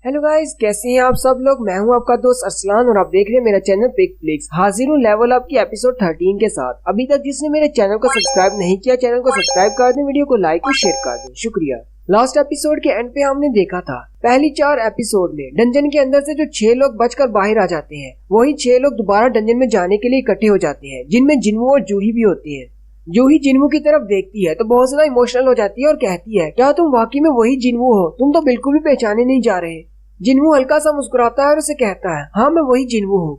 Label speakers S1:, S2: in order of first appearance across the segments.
S1: Hello guys, कैसे हैं आप सब लोग। मैं हूं आपका दोस्त अरसलान और आप देख रहे हैं मेरा चैनल पिक फ्लिक्स। हाजिर हूं लेवल अप की एपिसोड 13 के साथ। अभी तक जिसने मेरे चैनल को सब्सक्राइब नहीं किया, चैनल को सब्सक्राइब कर दें, वीडियो को लाइक और शेयर कर दें, शुक्रिया। लास्ट एपिसोड के एंड पे हमने देखा था पहली 4 एपिसोड में डंजन के अंदर से जो 6 लोग बचकर बाहर आ जाते हैं, वही 6 लोग दोबारा डंजन में जाने के लिए इकट्ठे हो जाते हैं, जिनमें जिन्वू और जूही भी होती है। जूही जिन्वू की तरफ देखती है तो बहुत ज्यादा इमोशनल हो जाती है और कहती है, क्या तुम वाकई में वही जिन्वू हो? तुम तो बिल्कुल भी पहचाने नहीं जा रहे। जिन्वू हल्का सा मुस्कुराता है और उसे कहता है, हाँ मैं वही जिन्वू हूँ।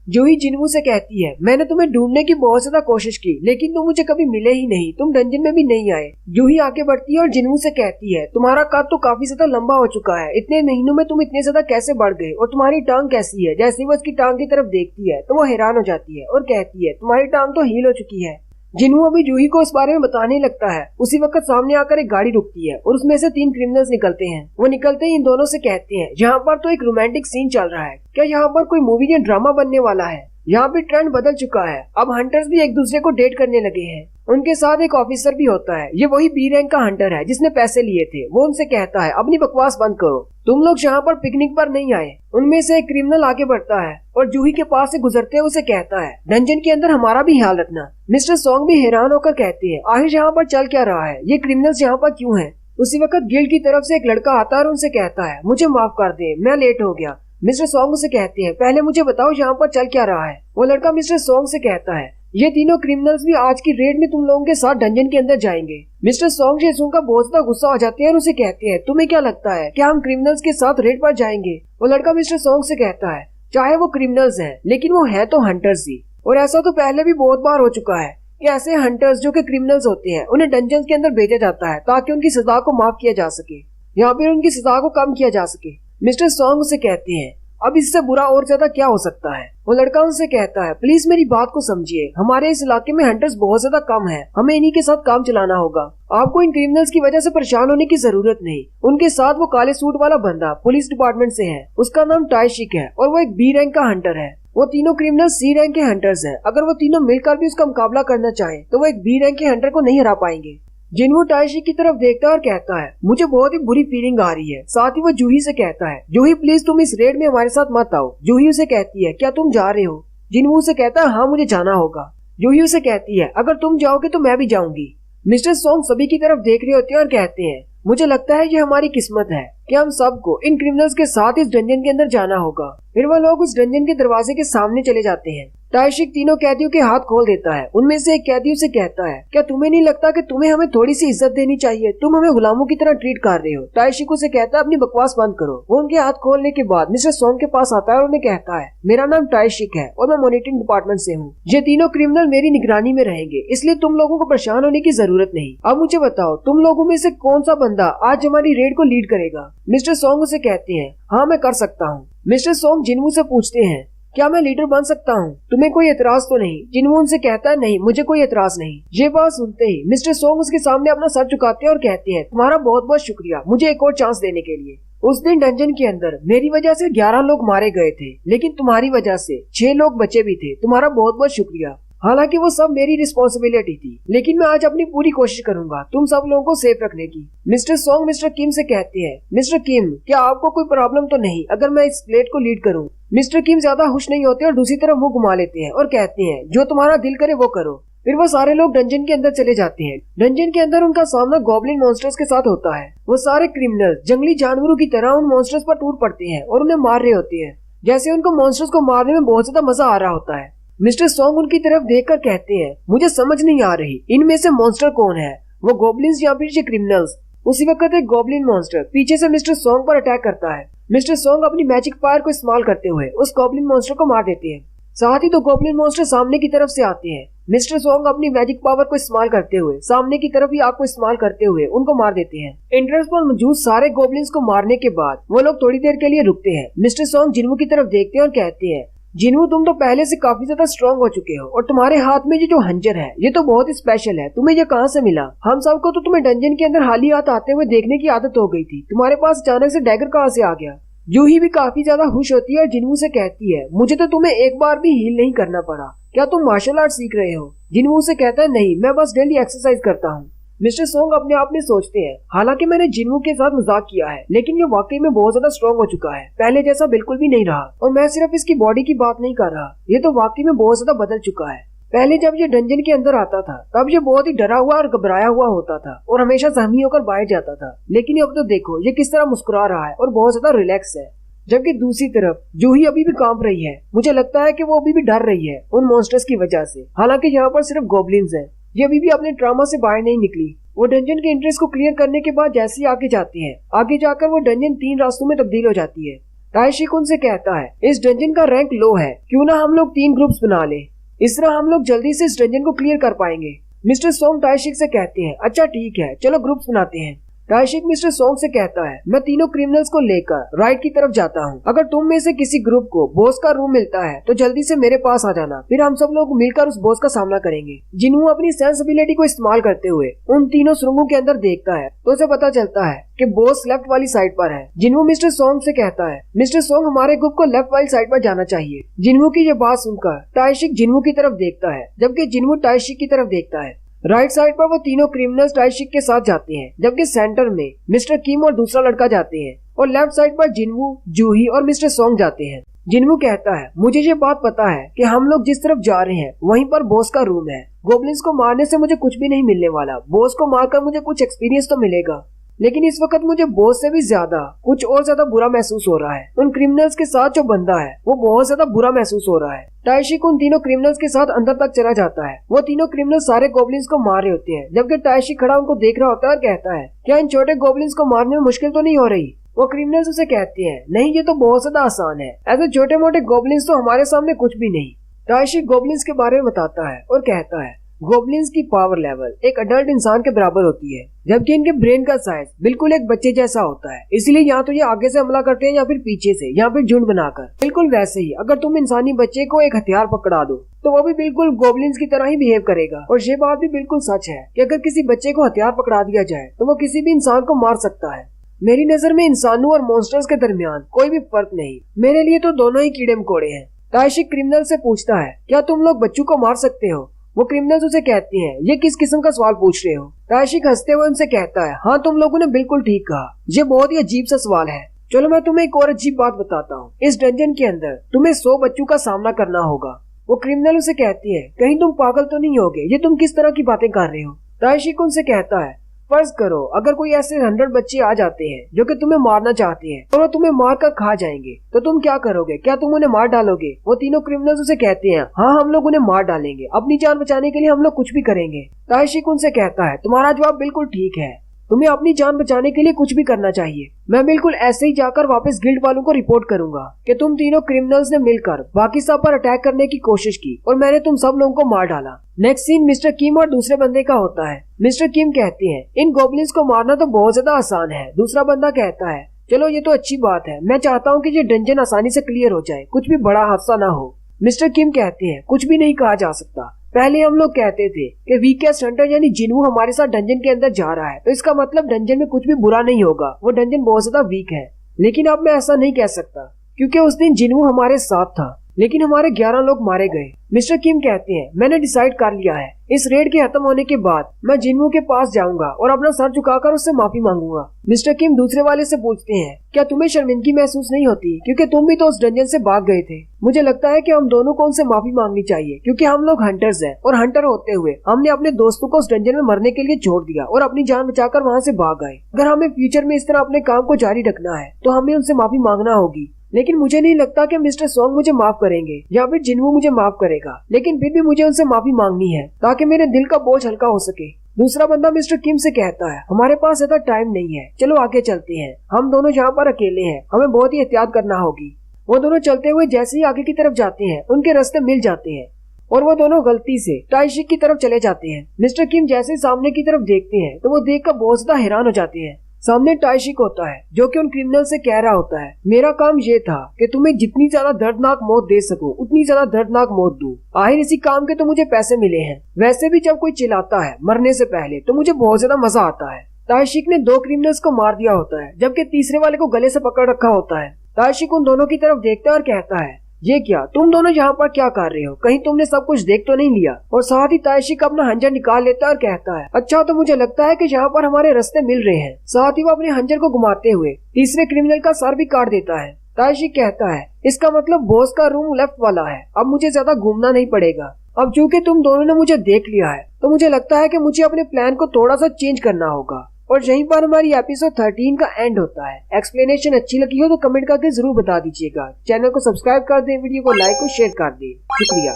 S1: जूही जिन्वू से कहती है, मैंने तुम्हें ढूंढने की बहुत ज्यादा कोशिश की, लेकिन तुम मुझे कभी मिले ही नहीं, तुम डंजन में भी नहीं आए। जूही आगे बढ़ती है और जिन्वू से कहती है, तुम्हारा कद तो काफी ज्यादा लंबा हो चुका है, इतने महीनों में तुम इतने ज्यादा कैसे बढ़ गए? और तुम्हारी टांग कैसी है? जैसे वो उसकी टांग की तरफ देखती है तो वो हैरान हो जाती है और कहती है, तुम्हारी टांग तो हील हो चुकी है। जिन्वू अभी जूही को इस बारे में बताने लगता है, उसी वक्त सामने आकर एक गाड़ी रुकती है और उसमें से 3 क्रिमिनल्स निकलते हैं। वो निकलते ही इन दोनों से कहते हैं, यहाँ पर तो एक रोमांटिक सीन चल रहा है, क्या यहाँ पर कोई मूवी या ड्रामा बनने वाला है? यहाँ पे ट्रेंड बदल चुका है, अब हंटर्स भी एक दूसरे को डेट करने लगे हैं। उनके साथ एक ऑफिसर भी होता है, ये वही बी रैंक का हंटर है जिसने पैसे लिए थे। वो उनसे कहता है, अपनी बकवास बंद करो, तुम लोग यहाँ पर पिकनिक पर नहीं आए। उनमें से एक क्रिमिनल आगे बढ़ता है और जूही के पास से गुजरते हुए उसे कहता है, डंजन के अंदर हमारा भी ख्याल रखना। मिस्टर सॉन्ग भी हैरान होकर कहते हैं, आखिर यहाँ पर चल क्या रहा है? ये क्रिमिनल्स यहाँ पर क्यों हैं? उसी वक्त गिल्ड की तरफ से एक लड़का आता है और उनसे कहता है, मुझे माफ कर दे, मैं लेट हो गया। मिस्टर सॉन्ग से कहते हैं, पहले मुझे बताओ यहाँ पर चल क्या रहा है? वो लड़का मिस्टर सॉन्ग से कहता है, ये तीनों क्रिमिनल्स भी आज की रेड में तुम लोगों के साथ डंजन के अंदर जाएंगे। मिस्टर सॉन्ग ये सुनकर बहुत ज्यादा गुस्सा हो जाते हैं और उसे कहते हैं, तुम्हें क्या लगता है क्या हम क्रिमिनल्स के साथ रेड पर जाएंगे? वो लड़का मिस्टर सॉन्ग से कहता है, चाहे वो क्रिमिनल्स हैं, लेकिन वो है तो हंटर्स ही, और ऐसा तो पहले भी बहुत बार हो चुका है कि ऐसे हंटर्स जो कि क्रिमिनल्स होते हैं, उन्हें डंजन के अंदर भेजा जाता है ताकि उनकी सजा को माफ किया जा सके या फिर उनकी सजा को कम किया जा सके। मिस्टर सॉन्ग उसे कहते हैं, अब इससे बुरा और ज्यादा क्या हो सकता है? वो लड़का उनसे कहता है, प्लीज मेरी बात को समझिए, हमारे इस इलाके में हंटर्स बहुत ज्यादा कम हैं, हमें इन्हीं के साथ काम चलाना होगा। आपको इन क्रिमिनल्स की वजह से परेशान होने की जरूरत नहीं। उनके साथ वो काले सूट वाला बंदा पुलिस डिपार्टमेंट से है, उसका नाम टाइशिक है और वो एक बी रैंक का हंटर है। वो तीनों क्रिमिनल सी रैंक के हंटर्स हैं। अगर वो तीनों मिलकर भी उसका मुकाबला करना चाहें तो वो एक बी रैंक के हंटर को नहीं हरा पाएंगे। जिन्वू टाइशिक की तरफ देखता है और कहता है, मुझे बहुत ही बुरी फीलिंग आ रही है। साथ ही वो जूही से कहता है, जूही प्लीज तुम इस रेड में हमारे साथ मत आओ। जूही उसे कहती है, क्या तुम जा रहे हो? जिन्वू उसे कहता है, हाँ मुझे जाना होगा। जूही उसे कहती है, अगर तुम जाओगे तो मैं भी जाऊंगी। मिस्टर सॉन्ग सभी की तरफ देख रहे होते हैं और कहते हैं, मुझे लगता है ये हमारी किस्मत है कि हम सबको इन क्रिमिनल्स के साथ इस डंजन के अंदर जाना होगा। फिर वह लोग उस डंजन के दरवाजे के सामने चले जाते हैं। टाइशिक तीनों कैदियों के हाथ खोल देता है। उनमें से एक कैदी से कहता है, क्या तुम्हें नहीं लगता कि तुम्हें हमें थोड़ी सी इज्जत देनी चाहिए? तुम हमें गुलामों की तरह ट्रीट कर रहे हो। टाइशिक उसे कहता है, अपनी बकवास बंद करो। वो उनके हाथ खोलने के बाद मिस्टर सॉन्ग के पास आता है और उन्हें कहता है, मेरा नाम टाइशिक है और मैं मॉनिटरिंग डिपार्टमेंट से हूँ। ये तीनों क्रिमिनल मेरी निगरानी में रहेंगे, इसलिए तुम लोगों को परेशान होने की जरूरत नहीं। अब मुझे बताओ, तुम लोगों में से कौन सा बंदा आज हमारी रेड को लीड करेगा? मिस्टर सॉन्ग उसे कहते हैं, हाँ मैं कर सकता हूँ। मिस्टर सॉन्ग जिन्वू से पूछते हैं, क्या मैं लीडर बन सकता हूँ? तुम्हें कोई एतराज तो नहीं? जिन्वू उनसे कहता है, नहीं मुझे कोई एतराज नहीं। ये बात सुनते ही मिस्टर सॉन्ग उसके सामने अपना सर झुकाते हैं और कहते हैं, तुम्हारा बहुत बहुत शुक्रिया मुझे एक और चांस देने के लिए। उस दिन डंजन के अंदर मेरी वजह से 11 लोग मारे गए थे, लेकिन तुम्हारी वजह से 6 लोग बचे भी थे। तुम्हारा बहुत बहुत शुक्रिया। हालांकि वो सब मेरी रिस्पॉन्सिबिलिटी थी, लेकिन मैं आज अपनी पूरी कोशिश करूंगा तुम सब लोगों को सेफ रखने की। मिस्टर सॉन्ग मिस्टर किम से कहते हैं, मिस्टर किम क्या आपको कोई प्रॉब्लम तो नहीं अगर मैं इस प्लेट को लीड करूं? मिस्टर किम ज्यादा खुश नहीं होते और दूसरी तरफ मुंह घुमा लेते हैं और कहते हैं, जो तुम्हारा दिल करे वो करो। फिर वो सारे लोग डंजन के अंदर चले जाते हैं। डंजन के अंदर उनका सामना गॉब्लिन मॉन्स्टर्स के साथ होता है। वो सारे क्रिमिनल जंगली जानवरों की तरह उन मॉन्स्टर्स पर टूट पड़ते हैं और उन्हें मार रहे होते हैं, जैसे उनको मॉन्स्टर्स को मारने में बहुत ज्यादा मजा आ रहा होता है। मिस्टर सॉन्ग उनकी तरफ देखकर कहते हैं, मुझे समझ नहीं आ रही इनमें से मॉन्स्टर कौन है, वो गॉब्लिन्स या फिर ये क्रिमिनल्स? उसी वक्त एक गॉब्लिन मॉन्स्टर पीछे से मिस्टर सॉन्ग पर अटैक करता है। मिस्टर सॉन्ग अपनी मैजिक फायर को इस्तेमाल करते हुए उस गॉब्लिन मॉन्स्टर को मार देते हैं। साथ ही 2 गॉब्लिन मॉन्स्टर सामने की तरफ से आते हैं। मिस्टर सॉन्ग अपनी मैजिक पावर को इस्तेमाल करते हुए सामने की तरफ ही आग को इस्तेमाल करते हुए उनको मार देते हैं। एंट्रेंस पर मौजूद सारे गॉब्लिन्स को मारने के बाद वो लोग थोड़ी देर के लिए रुकते हैं। मिस्टर सॉन्ग जिन्वू की तरफ देखते हैं और कहते हैं, जिन्वू तुम तो पहले से काफी ज्यादा स्ट्रॉन्ग हो चुके हो और तुम्हारे हाथ में ये जो हंजर है ये तो बहुत स्पेशल है। तुम्हें ये कहाँ से मिला? हम सबको तो तुम्हें डंजन के अंदर हाली हाथ आते हुए देखने की आदत हो गई थी, तुम्हारे पास अचानक से डैगर कहाँ से आ गया? जूही भी काफी ज्यादा खुश होती है और जिन्वू से कहती है, मुझे तो तुम्हें एक बार भी हील नहीं करना पड़ा। क्या तुम मार्शल आर्ट सीख रहे हो? जिन्वू से कहता है, नहीं मैं बस डेली एक्सरसाइज करता हूँ। मिस्टर सोंग अपने आप में सोचते हैं, हालांकि मैंने जिनवू के साथ मजाक किया है, लेकिन ये वाकई में बहुत ज्यादा स्ट्रॉन्ग हो चुका है, पहले जैसा बिल्कुल भी नहीं रहा। और मैं सिर्फ इसकी बॉडी की बात नहीं कर रहा, ये तो वाकई में बहुत ज्यादा बदल चुका है। पहले जब ये डंजन के अंदर आता था तब ये बहुत ही डरा हुआ और घबराया हुआ होता था और हमेशा सहमी होकर बाहर जाता था, लेकिन अब तो देखो ये किस तरह मुस्कुरा रहा है और बहुत ज्यादा रिलैक्स है। जबकि दूसरी तरफ जूही अभी भी कांप रही है, मुझे लगता है कि वो अभी भी डर रही है उन मॉन्स्टर्स की वजह से। हालांकि यहाँ पर सिर्फ गॉब्लिन्स हैं, ये अभी भी अपने ट्रॉमा से बाहर नहीं निकली। वो डंजन के एंट्रेंस को क्लियर करने के बाद जैसे ही आगे जाती है, आगे जाकर वो डंजन 3 रास्तों में तब्दील हो जाती है। ताइशिक उनसे कहता है, इस डंजन का रैंक लो है, क्यों ना हम लोग 3 ग्रुप्स बना ले, इस तरह हम लोग जल्दी से इस डंजन को क्लियर कर पाएंगे। मिस्टर सोंग ताइशिक से कहते हैं, अच्छा ठीक है, चलो ग्रुप्स बनाते हैं। ताइशिक मिस्टर सोंग से कहता है, मैं तीनों क्रिमिनल्स को लेकर राइट की तरफ जाता हूँ। अगर तुम में से किसी ग्रुप को बॉस का रूम मिलता है तो जल्दी से मेरे पास आ जाना, फिर हम सब लोग मिलकर उस बॉस का सामना करेंगे। जिन्हू अपनी सेंसिबिलिटी को इस्तेमाल करते हुए उन तीनों सुरंगों के अंदर देखता है तो उसे पता चलता है कि बॉस लेफ्ट वाली साइड पर है। जिन्हू मिस्टर सोंग से कहता है, मिस्टर सोंग हमारे ग्रुप को लेफ्ट वाली साइड पर जाना चाहिए। जिन्हू की ये बात सुनकर ताइशिक जिन्हू की तरफ देखता है, जबकि जिन्हू ताइशिक की तरफ देखता है। राइट साइड पर वो तीनों क्रिमिनल्स ताइशिक के साथ जाते हैं, जबकि सेंटर में मिस्टर किम और दूसरा लड़का जाते हैं और लेफ्ट साइड पर जिन्वू, जूही और मिस्टर सोंग जाते हैं। जिन्वू कहता है, मुझे ये बात पता है कि हम लोग जिस तरफ जा रहे हैं वहीं पर बॉस का रूम है। गोब्लिन्स को मारने से मुझे कुछ भी नहीं मिलने वाला, बॉस को मारकर मुझे कुछ एक्सपीरियंस तो मिलेगा, लेकिन इस वक्त मुझे बॉस से भी ज्यादा कुछ और ज्यादा बुरा महसूस हो रहा है। उन क्रिमिनल्स के साथ जो बंदा है वो बहुत ज्यादा बुरा महसूस हो रहा है। ताइशिक उन तीनों क्रिमिनल्स के साथ अंदर तक चला जाता है। वो तीनों क्रिमिनल्स सारे गोब्लिन्स को मार रहे होते हैं, जबकि ताइशिक खड़ा उनको देख रहा होता है और कहता है, क्या इन छोटे गोब्लिन्स को मारने में मुश्किल तो नहीं हो रही? वो क्रिमिनल्स उसे कहते हैं, नहीं ये तो बहुत ज्यादा आसान है, ऐसे छोटे मोटे गोब्लिन्स तो हमारे सामने कुछ भी नहीं। ताइशिक गोब्लिन्स के बारे में बताता है और कहता है, गोब्लिन्स की पावर लेवल एक अडल्ट इंसान के बराबर होती है, जबकि इनके ब्रेन का साइज बिल्कुल एक बच्चे जैसा होता है। इसलिए या तो ये आगे से हमला करते हैं या फिर पीछे से या फिर झुंड बनाकर। बिल्कुल वैसे ही अगर तुम इंसानी बच्चे को एक हथियार पकड़ा दो तो वो भी बिल्कुल गोब्लिन्स की तरह ही बिहेव करेगा। और ये बात भी बिल्कुल सच है कि अगर किसी बच्चे को हथियार पकड़ा दिया जाए तो वो किसी भी इंसान को मार सकता है। मेरी नजर में इंसानों और मॉन्स्टर्स के दरमियान कोई भी फर्क नहीं, मेरे लिए तो दोनों ही कीड़े मकोड़े हैं। ताइशिक क्रिमिनल से पूछता है, क्या तुम लोग बच्चों को मार सकते हो? वो क्रिमिनल्स उसे कहते हैं, ये किस किस्म का सवाल पूछ रहे हो? ताइशिक हंसते हुए उनसे कहता है, हाँ तुम लोगों ने बिल्कुल ठीक कहा, ये बहुत ही अजीब सा सवाल है। चलो मैं तुम्हें एक और अजीब बात बताता हूँ। इस डंजन के अंदर तुम्हें 100 बच्चों का सामना करना होगा। वो क्रिमिनल उसे कहती है, कहीं तुम पागल तो नहीं होगे, ये तुम किस तरह की बातें कर रहे हो? ताइशिक उनसे कहता है, फर्ज करो अगर कोई ऐसे 100 बच्चे आ जाते हैं जो कि तुम्हें मारना चाहते हैं और वो तुम्हें मार कर खा जाएंगे, तो तुम क्या करोगे? क्या तुम उन्हें मार डालोगे? वो तीनों क्रिमिनल्स उसे कहते हैं, हाँ हम लोग उन्हें मार डालेंगे, अपनी जान बचाने के लिए हम लोग कुछ भी करेंगे। ताइशिक उनसे कहता है, तुम्हारा जवाब बिल्कुल ठीक है, तुम्हें अपनी जान बचाने के लिए कुछ भी करना चाहिए। मैं बिल्कुल ऐसे ही जाकर वापस गिल्ड वालों को रिपोर्ट करूंगा कि तुम तीनों क्रिमिनल्स ने मिलकर बाकी सब पर अटैक करने की कोशिश की और मैंने तुम सब लोगों को मार डाला। नेक्स्ट सीन मिस्टर किम और दूसरे बंदे का होता है। मिस्टर किम कहते हैं, इन गोब्लिन्स को मारना तो बहुत ज्यादा आसान है। दूसरा बंदा कहता है, चलो ये तो अच्छी बात है, मैं चाहता हूँ कि ये डंजन आसानी से क्लियर हो जाए, कुछ भी बड़ा हादसा ना हो। मिस्टर किम कहते हैं, कुछ भी नहीं कहा जा सकता। पहले हम लोग कहते थे कि वीकेस्ट हंटर यानी जिन्हू हमारे साथ डंजन के अंदर जा रहा है तो इसका मतलब डंजन में कुछ भी बुरा नहीं होगा, वो डंजन बहुत ज्यादा वीक है। लेकिन अब मैं ऐसा नहीं कह सकता क्योंकि उस दिन जिन्हू हमारे साथ था, लेकिन हमारे 11 लोग मारे गए। मिस्टर किम कहते हैं, मैंने डिसाइड कर लिया है, इस रेड के खत्म होने के बाद मैं जिन्हू के पास जाऊंगा और अपना सर झुकाकर उससे माफी मांगूंगा। मिस्टर किम दूसरे वाले से पूछते हैं, क्या तुम्हें शर्मिंदगी महसूस नहीं होती क्योंकि तुम भी तो उस डंजन से भाग गए थे? मुझे लगता है कि हम दोनों को उनसे माफी मांगनी चाहिए क्योंकि हम लोग हंटर्स हैं और हंटर होते हुए हमने अपने दोस्तों को उस डंजन में मरने के लिए छोड़ दिया और अपनी जान बचाकर वहाँ से भाग गए। अगर हमें फ्यूचर में इस तरह अपने काम को जारी रखना है तो हमें उनसे माफी मांगना होगी। लेकिन मुझे नहीं लगता कि मिस्टर सोंग मुझे माफ करेंगे या फिर जिन्हू मुझे माफ करेगा, लेकिन फिर भी मुझे उनसे माफी मांगनी है ताकि मेरे दिल का बोझ हल्का हो सके। दूसरा बंदा मिस्टर किम से कहता है, हमारे पास ज्यादा टाइम नहीं है, चलो आगे चलते हैं, हम दोनों यहाँ पर अकेले हैं, हमें बहुत ही एहतियात करना होगी। वो दोनों चलते हुए जैसे ही आगे की तरफ जाते हैं उनके रास्ते मिल जाते हैं और वो दोनों गलती से ताइशिक की तरफ चले जाते हैं। मिस्टर किम जैसे सामने की तरफ देखते हैं तो वो देखकर बहुत ज्यादा हैरान हो जाते हैं। सामने ताइशिक होता है जो कि उन क्रिमिनल से कह रहा होता है, मेरा काम ये था कि तुम्हें जितनी ज्यादा दर्दनाक मौत दे सकूं उतनी ज्यादा दर्दनाक मौत दूं। आखिर इसी काम के तो मुझे पैसे मिले हैं। वैसे भी जब कोई चिल्लाता है मरने से पहले तो मुझे बहुत ज्यादा मजा आता है। ताइशिक ने 2 क्रिमिनल्स को मार दिया होता है जबकि तीसरे वाले को गले से पकड़ रखा होता है। ताइशिक उन दोनों की तरफ देखता है और कहता है, ये क्या, तुम दोनों यहाँ पर क्या कर रहे हो? कहीं तुमने सब कुछ देख तो नहीं लिया? और साथ ही तायशी का अपना हंजर निकाल लेता है और कहता है, अच्छा तो मुझे लगता है कि यहाँ पर हमारे रास्ते मिल रहे हैं। साथ ही वो अपने हंजर को घुमाते हुए तीसरे क्रिमिनल का सर भी काट देता है। तायशी कहता है, इसका मतलब बॉस का रूम लेफ्ट वाला है, अब मुझे ज्यादा घूमना नहीं पड़ेगा। अब चूंकि तुम दोनों ने मुझे देख लिया है तो मुझे लगता है कि मुझे अपने प्लान को थोड़ा सा चेंज करना होगा। और यहीं पर हमारी एपिसोड 13 का एंड होता है। एक्सप्लेनेशन अच्छी लगी हो तो कमेंट करके जरूर बता दीजिएगा। चैनल को सब्सक्राइब कर दें, वीडियो को लाइक और शेयर कर दें। शुक्रिया।